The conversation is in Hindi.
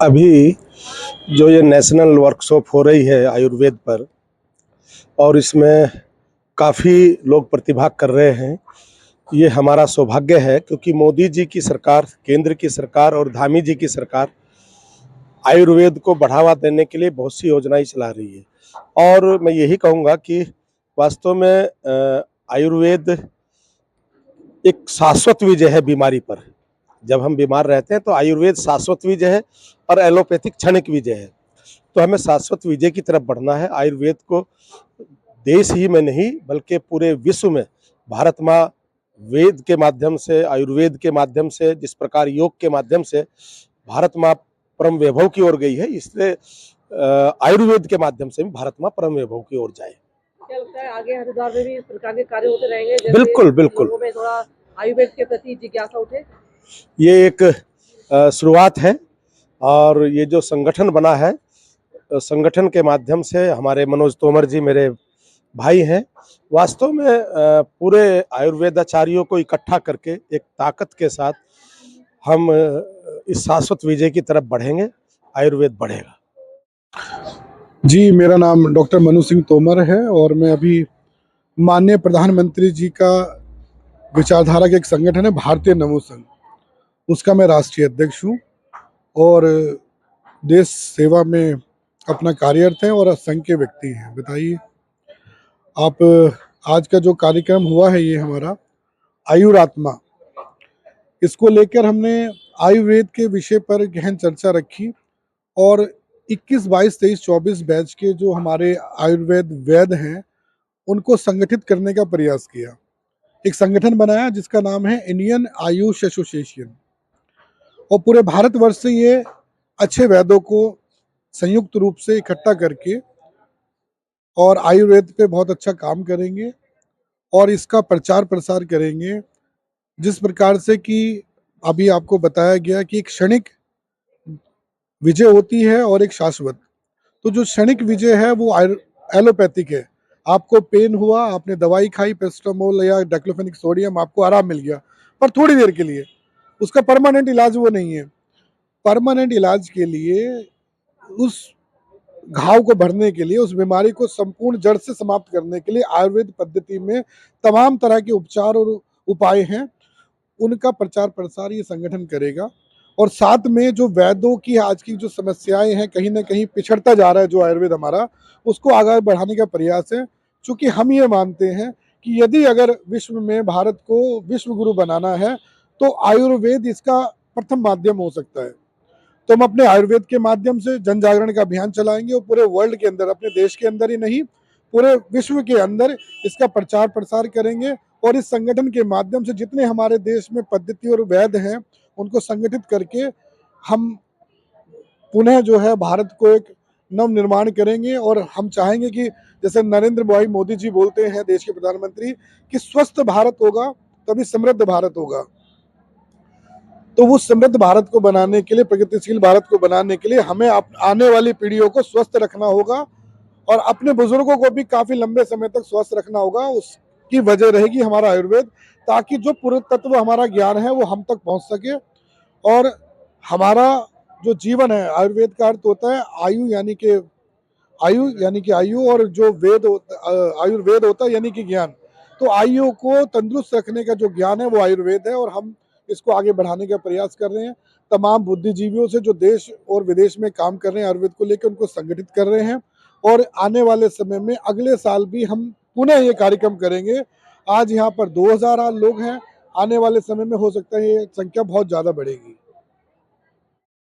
अभी जो ये नेशनल वर्कशॉप हो रही है आयुर्वेद पर, और इसमें काफ़ी लोग प्रतिभाग कर रहे हैं। ये हमारा सौभाग्य है क्योंकि मोदी जी की सरकार, केंद्र की सरकार और धामी जी की सरकार आयुर्वेद को बढ़ावा देने के लिए बहुत सी योजनाएं चला रही है। और मैं यही कहूँगा कि वास्तव में आयुर्वेद एक शाश्वत विजय है बीमारी पर। जब हम बीमार रहते हैं तो आयुर्वेद शाश्वत विजय है और एलोपैथिक क्षणिक विजय है। तो हमें शाश्वत विजय की तरफ बढ़ना है। आयुर्वेद को देश ही में नहीं बल्कि पूरे विश्व में भारत माँ वेद के माध्यम से, आयुर्वेद के माध्यम से, जिस प्रकार योग के माध्यम से भारत माँ परम वैभव की ओर गई है, इसलिए आयुर्वेद के माध्यम से भी भारत माँ परम वैभव की ओर जाए। क्या लगता है आगे हरिद्वार में भी इस प्रकार के कार्य होते रहेंगे, जैसे बिल्कुल बिल्कुल, लोगों में थोड़ा आयुर्वेद के प्रति जिज्ञासा उठे? ये एक शुरुआत है। और ये जो संगठन बना है, संगठन के माध्यम से हमारे मनोज तोमर जी मेरे भाई हैं। वास्तव में पूरे आयुर्वेदाचार्यों को इकट्ठा करके एक ताकत के साथ हम इस शाश्वत विजय की तरफ बढ़ेंगे, आयुर्वेद बढ़ेगा। जी, मेरा नाम डॉक्टर मनु सिंह तोमर है और मैं अभी माननीय प्रधानमंत्री जी का विचारधारा का एक संगठन है भारतीय नमो संघ, उसका मैं राष्ट्रीय अध्यक्ष हूँ और देश सेवा में अपना कार्यरत हैं और संघ के व्यक्ति हैं। बताइए आप, आज का जो कार्यक्रम हुआ है ये हमारा आयुरात्मा, इसको लेकर हमने आयुर्वेद के विषय पर गहन चर्चा रखी और 21, 22, 23, 24 बैच के जो हमारे आयुर्वेद वैद हैं उनको संगठित करने का प्रयास किया। एक संगठन बनाया जिसका नाम है इंडियन आयुष एसोसिएशन, और पूरे भारतवर्ष से ये अच्छे वैदों को संयुक्त रूप से इकट्ठा करके और आयुर्वेद पे बहुत अच्छा काम करेंगे और इसका प्रचार प्रसार करेंगे। जिस प्रकार से कि अभी आपको बताया गया कि एक क्षणिक विजय होती है और एक शाश्वत। तो जो क्षणिक विजय है वो एलोपैथिक है। आपको पेन हुआ, आपने दवाई खाई पेरासिटामोल या डाइक्लोफेनिक सोडियम, आपको आराम मिल गया पर थोड़ी देर के लिए, उसका परमानेंट इलाज वो नहीं है। परमानेंट इलाज के लिए, उस घाव को भरने के लिए, उस बीमारी को संपूर्ण जड़ से समाप्त करने के लिए आयुर्वेद पद्धति में तमाम तरह के उपचार और उपाय हैं, उनका प्रचार प्रसार ये संगठन करेगा। और साथ में जो वैद्यों की आज की जो समस्याएं हैं, कहीं ना कहीं पिछड़ता जा रहा है जो आयुर्वेद हमारा, उसको आगे बढ़ाने का प्रयास है। चूंकि हम ये मानते हैं कि यदि अगर विश्व में भारत को विश्व गुरु बनाना है तो आयुर्वेद इसका प्रथम माध्यम हो सकता है। तो हम अपने आयुर्वेद के माध्यम से जन जागरण का अभियान चलाएंगे और पूरे वर्ल्ड के अंदर, अपने देश के अंदर ही नहीं पूरे विश्व के अंदर इसका प्रचार प्रसार करेंगे। और इस संगठन के माध्यम से जितने हमारे देश में पद्धति और वैद्य हैं उनको संगठित करके हम पुनः जो है भारत को एक नव निर्माण करेंगे। और हम चाहेंगे कि जैसे नरेंद्र भाई मोदी जी बोलते हैं, देश के प्रधानमंत्री, कि स्वस्थ भारत होगा तभी समृद्ध भारत होगा। तो वो समृद्ध भारत को बनाने के लिए, प्रगतिशील भारत को बनाने के लिए हमें आने वाली पीढ़ियों को स्वस्थ रखना होगा और अपने बुजुर्गों को भी काफी लंबे समय तक स्वस्थ रखना होगा। उसकी वजह रहेगी हमारा आयुर्वेद, ताकि जो पुरातत्व हमारा ज्ञान है वो हम तक पहुंच सके। और हमारा जो जीवन है, आयुर्वेद का अर्थ होता है आयु यानी कि आयु, और जो वेद आयुर्वेद होता है यानी कि ज्ञान। तो आयु को तंदुरुस्त रखने का जो ज्ञान है वो आयुर्वेद है और हम इसको आगे बढ़ाने का प्रयास कर रहे हैं। तमाम बुद्धिजीवियों से जो देश और विदेश में काम कर रहे हैं आयुर्वेद को लेकर, उनको संगठित कर रहे हैं और आने वाले समय में अगले साल भी हम पुनः ये कार्यक्रम करेंगे। आज यहाँ पर 2000 लोग हैं, आने वाले समय में हो सकता है ये संख्या बहुत ज़्यादा बढ़ेगी।